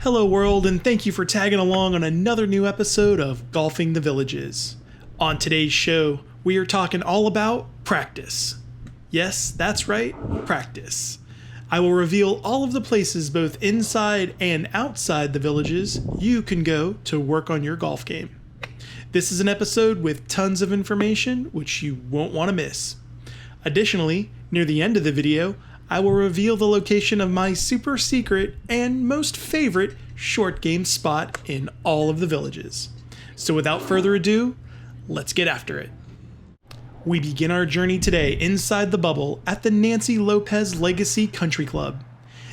Hello world, and thank you for tagging along on another new episode of Golfing the Villages. On today's show, we are talking all about practice. Yes, that's right, practice. I will reveal all of the places both inside and outside the villages you can go to work on your golf game. This is an episode with tons of information which you won't want to miss. Additionally, near the end of the video, I will reveal the location of my super secret and most favorite short game spot in all of the villages. So without further ado, let's get after it. We begin our journey today inside the bubble at the Nancy Lopez Legacy Country Club.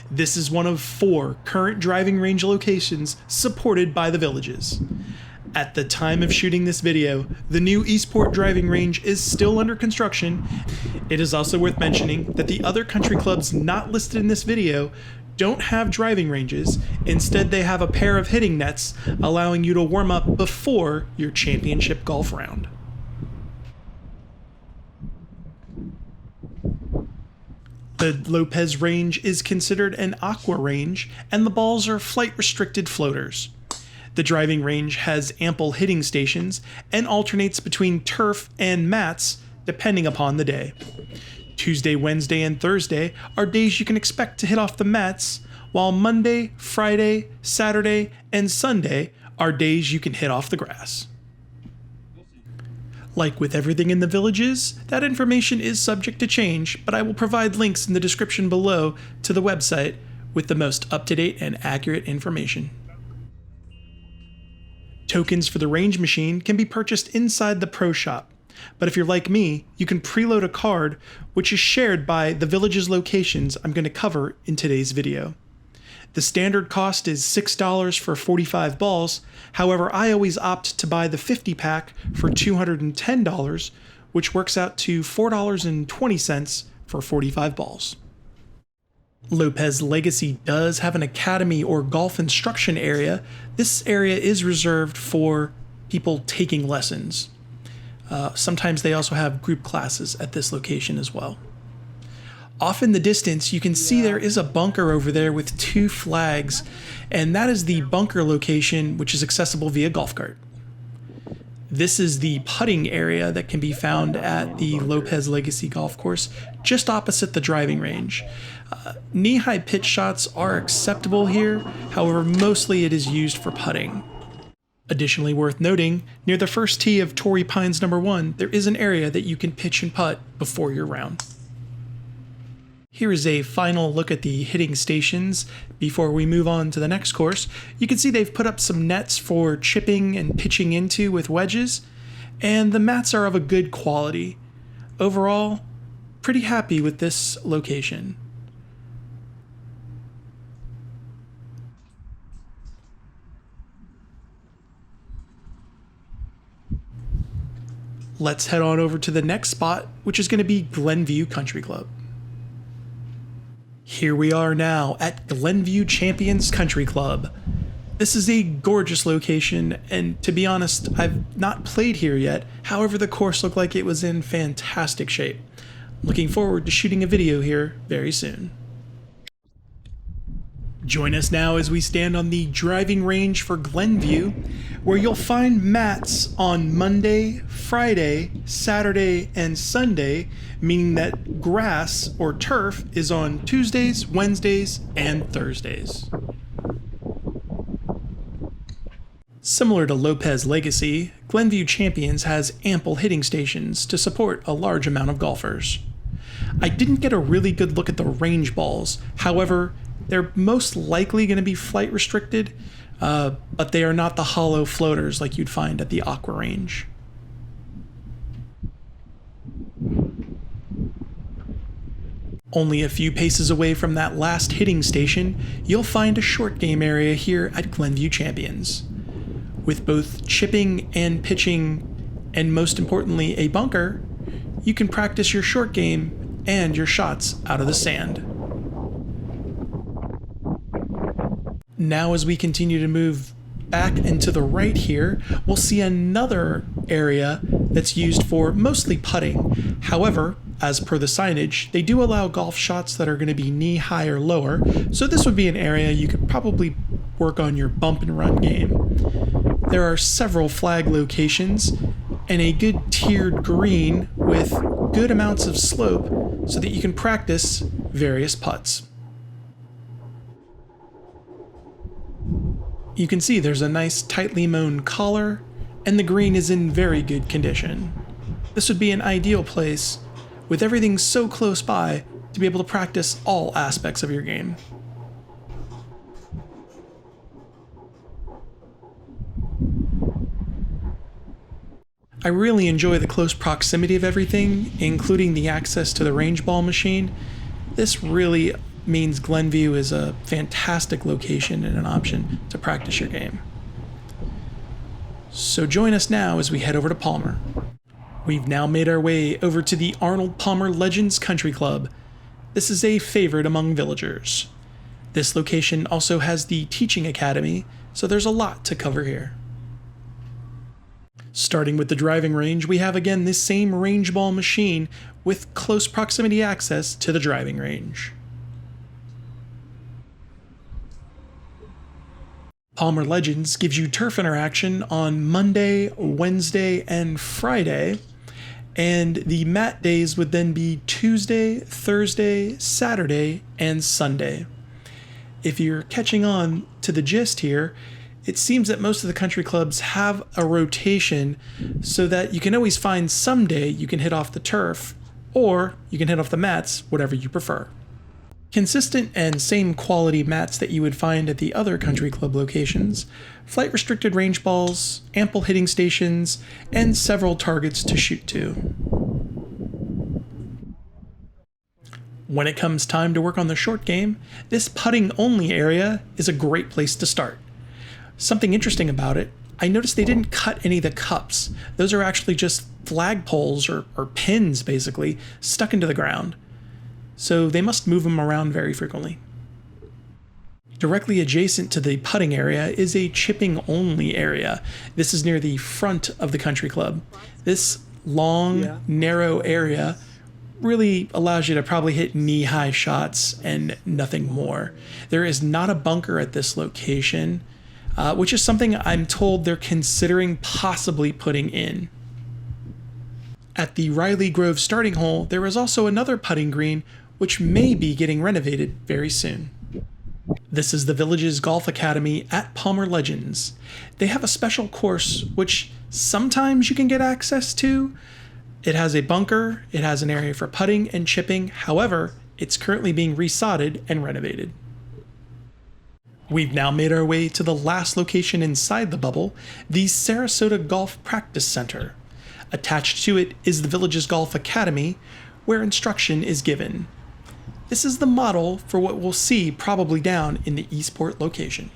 This is one of 4 current driving range locations supported by the villages. At the time of shooting this video, the new Eastport driving range is still under construction. It is also worth mentioning that the other country clubs not listed in this video don't have driving ranges. Instead, they have a pair of hitting nets, allowing you to warm up before your championship golf round. The Lopez range is considered an aqua range, and the balls are flight-restricted floaters. The driving range has ample hitting stations and alternates between turf and mats depending upon the day. Tuesday, Wednesday, and Thursday are days you can expect to hit off the mats, while Monday, Friday, Saturday, and Sunday are days you can hit off the grass. Like with everything in the villages, that information is subject to change, but I will provide links in the description below to the website with the most up-to-date and accurate information. Tokens for the range machine can be purchased inside the pro shop, but if you're like me, you can preload a card which is shared by the village's locations I'm going to cover in today's video. The standard cost is $6 for 45 balls, however I always opt to buy the 50 pack for $210, which works out to $4.20 for 45 balls. Lopez Legacy does have an academy or golf instruction area. This area is reserved for people taking lessons. Sometimes they also have group classes at this location as well. Off in the distance, you can see there is a bunker over there with 2 flags, and that is the bunker location which is accessible via golf cart. This is the putting area that can be found at the Lopez Legacy Golf Course, just opposite the driving range. Knee-high pitch shots are acceptable here, however mostly it is used for putting. Additionally worth noting, near the first tee of Torrey Pines No. 1, there is an area that you can pitch and putt before your round. Here is a final look at the hitting stations before we move on to the next course. You can see they've put up some nets for chipping and pitching into with wedges, and the mats are of a good quality. Overall, pretty happy with this location. Let's head on over to the next spot, which is going to be Glenview Country Club. Here we are now at Glenview Champions Country Club. This is a gorgeous location, and to be honest, I've not played here yet. However, the course looked like it was in fantastic shape. Looking forward to shooting a video here very soon. Join us now as we stand on the driving range for Glenview, where you'll find mats on Monday, Friday, Saturday, and Sunday, meaning that grass or turf is on Tuesdays, Wednesdays, and Thursdays. Similar to Lopez Legacy, Glenview Champions has ample hitting stations to support a large amount of golfers. I didn't get a really good look at the range balls, however, they're most likely going to be flight restricted, but they are not the hollow floaters like you'd find at the aqua range. Only a few paces away from that last hitting station, you'll find a short game area here at Glenview Champions. With both chipping and pitching, and most importantly a bunker, you can practice your short game and your shots out of the sand. Now as we continue to move back and to the right here, we'll see another area that's used for mostly putting. However, as per the signage, they do allow golf shots that are going to be knee high or lower, so this would be an area you could probably work on your bump and run game. There are several flag locations and a good tiered green with good amounts of slope so that you can practice various putts. You can see there's a nice tightly mown collar, and the green is in very good condition. This would be an ideal place, with everything so close by, to be able to practice all aspects of your game. I really enjoy the close proximity of everything, including the access to the range ball machine. This really means Glenview is a fantastic location and an option to practice your game. So join us now as we head over to Palmer. We've now made our way over to the Arnold Palmer Legends Country Club. This is a favorite among villagers. This location also has the Teaching Academy, so there's a lot to cover here. Starting with the driving range, we have again this same range ball machine with close proximity access to the driving range. Palmer Legends gives you turf interaction on Monday, Wednesday, and Friday, and the mat days would then be Tuesday, Thursday, Saturday, and Sunday. If you're catching on to the gist here, it seems that most of the country clubs have a rotation so that you can always find someday you can hit off the turf, or you can hit off the mats, whatever you prefer. Consistent and same quality mats that you would find at the other country club locations, flight restricted range balls, ample hitting stations, and several targets to shoot to. When it comes time to work on the short game, this putting only area is a great place to start. Something interesting about it, I noticed they didn't cut any of the cups. Those are actually just flagpoles or pins, basically, stuck into the ground. So they must move them around very frequently. Directly adjacent to the putting area is a chipping only area. This is near the front of the country club. This long, narrow area really allows you to probably hit knee-high shots and nothing more. There is not a bunker at this location, which is something I'm told they're considering possibly putting in. At the Riley Grove starting hole, there is also another putting green, which may be getting renovated very soon. This is the Village's Golf Academy at Palmer Legends. They have a special course which sometimes you can get access to. It has a bunker, it has an area for putting and chipping, however, it's currently being resodded and renovated. We've now made our way to the last location inside the bubble, the Sarasota Golf Practice Center. Attached to it is the Village's Golf Academy, where instruction is given. This is the model for what we'll see probably down in the Eastport location.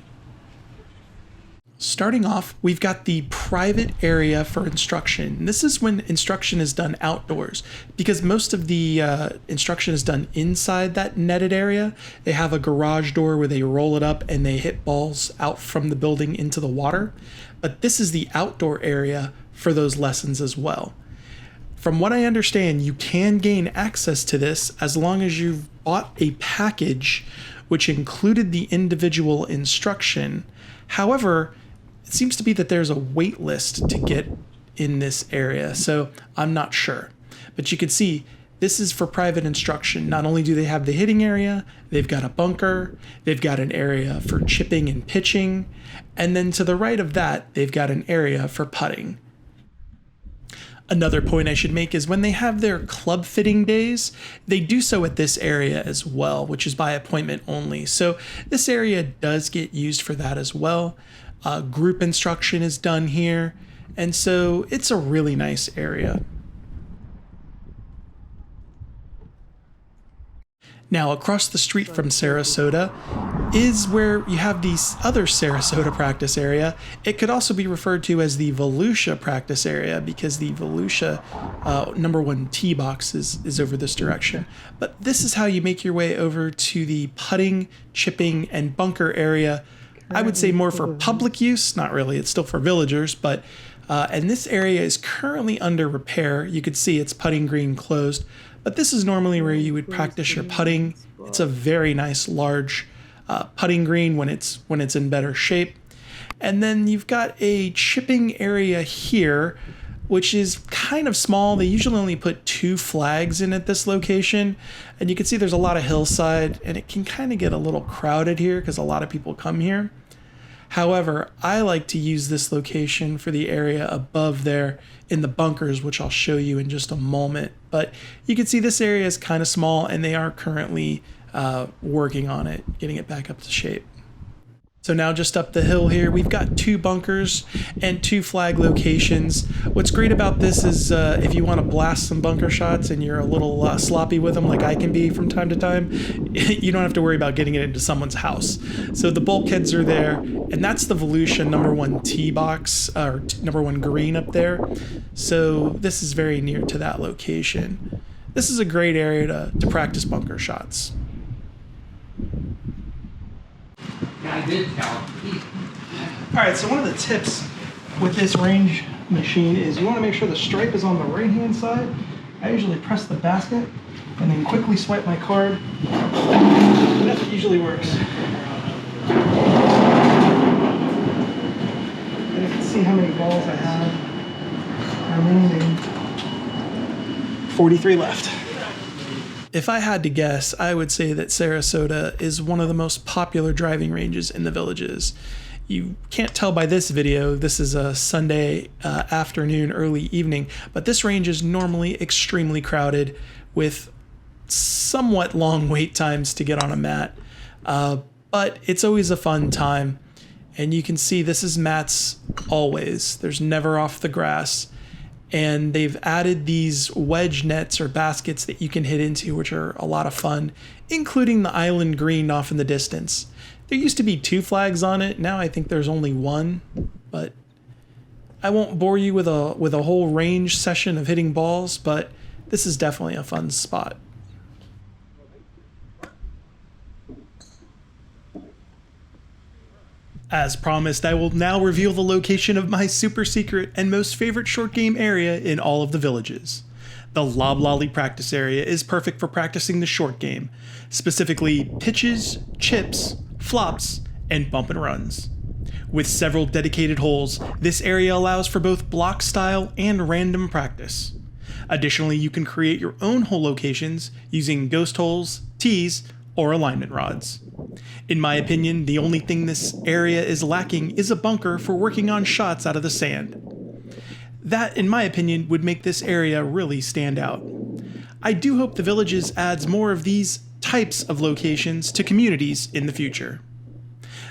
Starting off, we've got the private area for instruction. This is when instruction is done outdoors, because most of the instruction is done inside that netted area. They have a garage door where they roll it up and they hit balls out from the building into the water. But this is the outdoor area for those lessons as well. From what I understand, you can gain access to this as long as you've bought a package which included the individual instruction. However, it seems to be that there's a wait list to get in this area, so I'm not sure. But you can see this is for private instruction. Not only do they have the hitting area, they've got a bunker, they've got an area for chipping and pitching, and then to the right of that, they've got an area for putting. Another point I should make is when they have their club fitting days, they do so at this area as well, which is by appointment only. So this area does get used for that as well. Group instruction is done here, and so it's a really nice area. Now, across the street from Sarasota is where you have the other Sarasota practice area. It could also be referred to as the Volusia practice area because the Volusia number 1 tee box is over this direction. But this is how you make your way over to the putting, chipping, and bunker area. I would say more for public use, not really, it's still for villagers, but and this area is currently under repair. You could see it's putting green closed, but this is normally where you would practice your putting. It's a very nice large putting green when it's in better shape. And then you've got a chipping area here, which is kind of small. They usually only put 2 flags in at this location. And you can see there's a lot of hillside, and it can kind of get a little crowded here because a lot of people come here. However, I like to use this location for the area above there in the bunkers, which I'll show you in just a moment. But you can see this area is kind of small, and they are currently working on it, getting it back up to shape. So now just up the hill here, we've got 2 bunkers and 2 flag locations. What's great about this is if you want to blast some bunker shots and you're a little sloppy with them like I can be from time to time, you don't have to worry about getting it into someone's house. So the bulkheads are there, and that's the Volusia #1 tee box, or #1 green up there. So this is very near to that location. This is a great area to practice bunker shots. I did tell. Alright, so one of the tips with this range machine is you want to make sure the stripe is on the right hand side. I usually press the basket and then quickly swipe my card. That's what usually works. And you can see how many balls I have remaining. 43 left. If I had to guess, I would say that Sarasota is one of the most popular driving ranges in the Villages. You can't tell by this video, this is a Sunday afternoon, early evening, but this range is normally extremely crowded with somewhat long wait times to get on a mat. But it's always a fun time. And you can see this is mats always. There's never off the grass. And they've added these wedge nets or baskets that you can hit into, which are a lot of fun, including the island green off in the distance. There used to be 2 flags on it. Now I think there's only 1, but I won't bore you with a whole range session of hitting balls, but this is definitely a fun spot. As promised, I will now reveal the location of my super secret and most favorite short game area in all of the Villages. The Loblolly practice area is perfect for practicing the short game, specifically pitches, chips, flops, and bump and runs. With several dedicated holes, this area allows for both block style and random practice. Additionally, you can create your own hole locations using ghost holes, tees, or alignment rods. In my opinion, the only thing this area is lacking is a bunker for working on shots out of the sand. That, in my opinion, would make this area really stand out. I do hope the Villages adds more of these types of locations to communities in the future.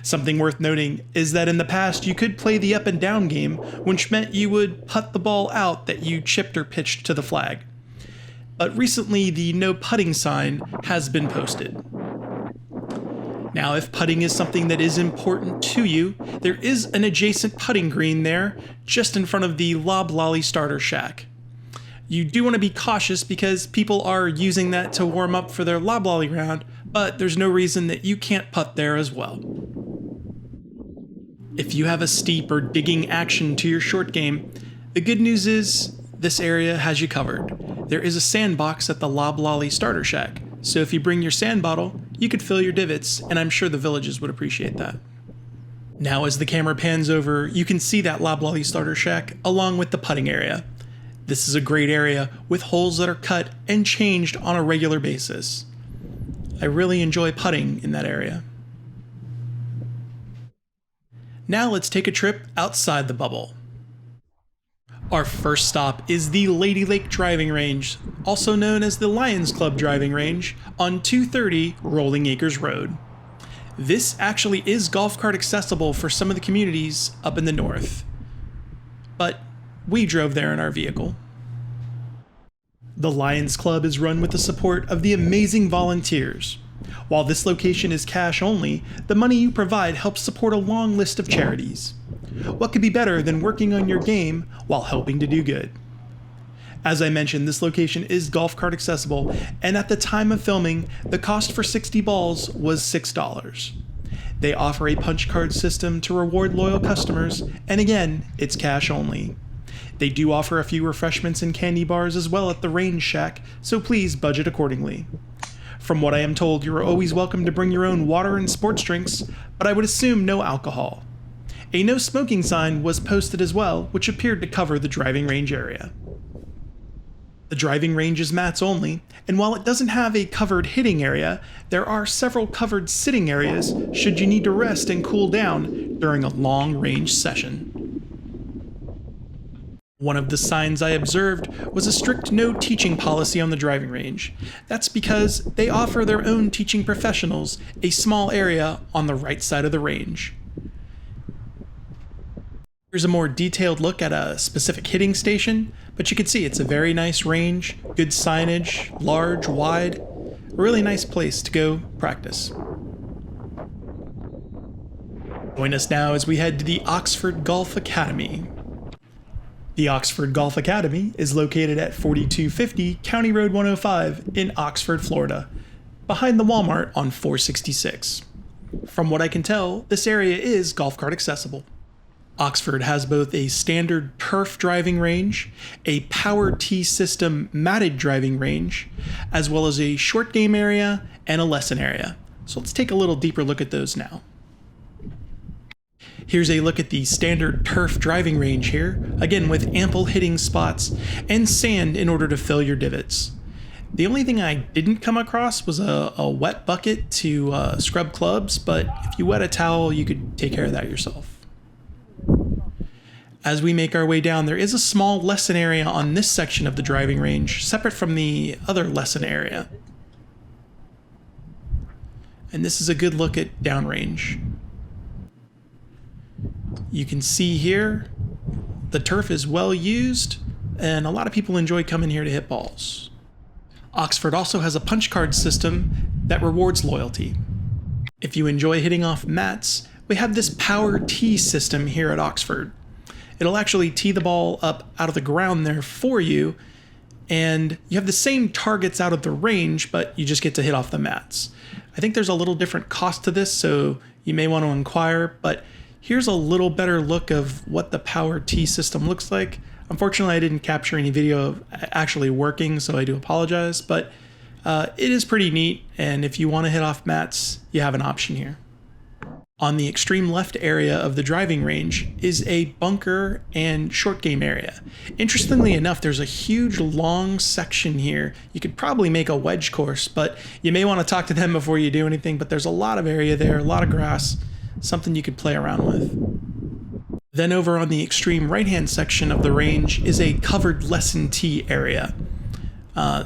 Something worth noting is that in the past you could play the up and down game, which meant you would putt the ball out that you chipped or pitched to the flag. But recently the no putting sign has been posted. Now, if putting is something that is important to you, there is an adjacent putting green there, just in front of the Loblolly starter shack. You do want to be cautious because people are using that to warm up for their Loblolly round, but there's no reason that you can't putt there as well. If you have a steep or digging action to your short game, the good news is this area has you covered. There is a sandbox at the Loblolly starter shack, so if you bring your sand bottle, you could fill your divots, and I'm sure the Villages would appreciate that. Now as the camera pans over, you can see that Loblolly starter shack along with the putting area. This is a great area with holes that are cut and changed on a regular basis. I really enjoy putting in that area. Now let's take a trip outside the bubble. Our first stop is the Lady Lake Driving Range, also known as the Lions Club Driving Range, on 230 Rolling Acres Road. This actually is golf cart accessible for some of the communities up in the north, but we drove there in our vehicle. The Lions Club is run with the support of the amazing volunteers. While this location is cash only, the money you provide helps support a long list of charities. What could be better than working on your game while helping to do good? As I mentioned, this location is golf cart accessible, and at the time of filming, the cost for 60 balls was $6. They offer a punch card system to reward loyal customers, and again, it's cash only. They do offer a few refreshments and candy bars as well at the Range Shack, so please budget accordingly. From what I am told, you are always welcome to bring your own water and sports drinks, but I would assume no alcohol. A no smoking sign was posted as well, which appeared to cover the driving range area. The driving range is mats only, and while it doesn't have a covered hitting area, there are several covered sitting areas should you need to rest and cool down during a long range session. One of the signs I observed was a strict no teaching policy on the driving range. That's because they offer their own teaching professionals a small area on the right side of the range. Here's a more detailed look at a specific hitting station, but you can see it's a very nice range, good signage, large, wide, a really nice place to go practice. Join us now as we head to the Oxford Golf Academy. The Oxford Golf Academy is located at 4250 County Road 105 in Oxford, Florida, behind the Walmart on 466. From what I can tell, this area is golf cart accessible. Oxford has both a standard turf driving range, a power tee system matted driving range, as well as a short game area and a lesson area. So let's take a little deeper look at those now. Here's a look at the standard turf driving range here, again with ample hitting spots and sand in order to fill your divots. The only thing I didn't come across was a wet bucket to scrub clubs, but if you wet a towel, you could take care of that yourself. As we make our way down, there is a small lesson area on this section of the driving range, separate from the other lesson area. And this is a good look at downrange. You can see here, the turf is well used, and a lot of people enjoy coming here to hit balls. Oxford also has a punch card system that rewards loyalty. If you enjoy hitting off mats, we have this power tee system here at Oxford. It'll actually tee the ball up out of the ground there for you, and you have the same targets out of the range, but you just get to hit off the mats. I think there's a little different cost to this, so you may want to inquire, but here's a little better look of what the power tee system looks like. Unfortunately, I didn't capture any video of actually working, so I do apologize, but it is pretty neat, and if you want to hit off mats, you have an option here. On the extreme left area of the driving range is a bunker and short game area. Interestingly enough, there's a huge long section here. You could probably make a wedge course, but you may want to talk to them before you do anything, but there's a lot of area there, a lot of grass, something you could play around with. Then over on the extreme right-hand section of the range is a covered lesson tee area.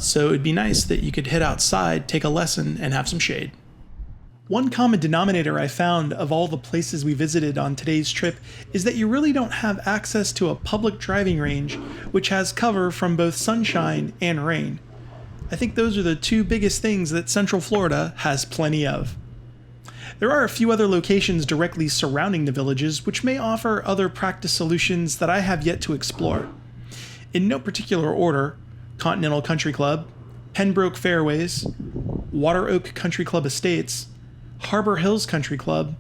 So it'd be nice that you could hit outside, take a lesson, and have some shade. One common denominator I found of all the places we visited on today's trip is that you really don't have access to a public driving range which has cover from both sunshine and rain. I think those are the two biggest things that Central Florida has plenty of. There are a few other locations directly surrounding the villages which may offer other practice solutions that I have yet to explore. In no particular order, Continental Country Club, Pembroke Fairways, Water Oak Country Club Estates, Harbor Hills Country Club,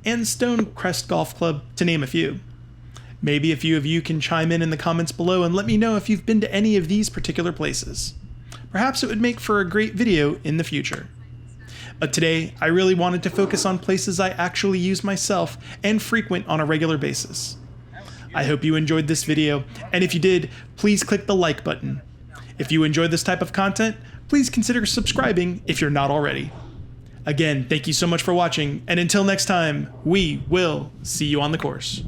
and Stonecrest Golf Club, to name a few. Maybe a few of you can chime in the comments below and let me know if you've been to any of these particular places. Perhaps it would make for a great video in the future. But today, I really wanted to focus on places I actually use myself and frequent on a regular basis. I hope you enjoyed this video, and if you did, please click the like button. If you enjoyed this type of content, please consider subscribing if you're not already. Again, thank you so much for watching, and until next time, we will see you on the course.